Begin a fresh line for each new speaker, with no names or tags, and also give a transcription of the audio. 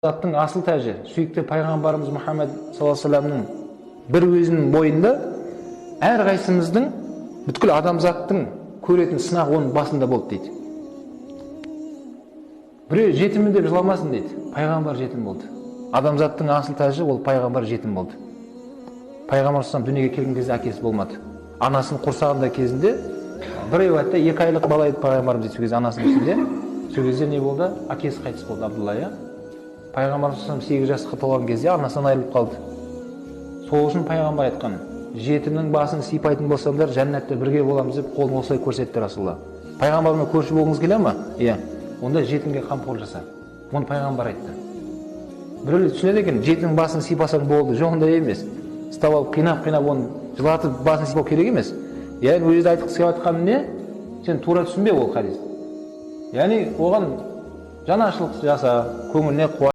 Заттың асыл тәжі, сүйікті пайғамбарымыз Мұхаммед саллаллаху алейхи вассаламның бір өзінің бойында әр қайсымыздың бүткіл адамзаттың көретін сынақ оның басында болды дейді. Біреу жетіммін деп жыламасын дейді. Пайғамбар жетім болды. Адамзаттың асыл тәжі ол пайғамбар жетім болды. Пайғамбар саллаллаху дүниеге келген кезде әкесі болмады. Анасының құрсағында кезінде бір риуаятта 2 айлық бала еді пайғамбарымыз сол кезде анасының ішінде. Сол кезде не болды? Әкесі қайтыс болды, Абдулла. Пайғамбар 8 жасқа толған кезде анасынан айырылып қалды. Сол үшін пайғамбар айтқан: жетімнің басын сипайтын болсаңдар, жәннатта бірге боламыз деп қолын осылай көрсетті Расулалла. Пайғамбармен көрші болғыңыз келе ме? Иә. Онда жетімге қамқорлық жаса. Оны пайғамбар айтты. Біреулер түсінеді екен, жетімнің басын сипасаң болды. Жоқ, ондай емес. Ұстап алып қинап оны жылатып басын сипау керек емес. Яғни ол жерде айтқысы келіп жатқаны не? Сен тура түсінбе ол хадис. Яғни оған жанашырлық жаса, көңіліне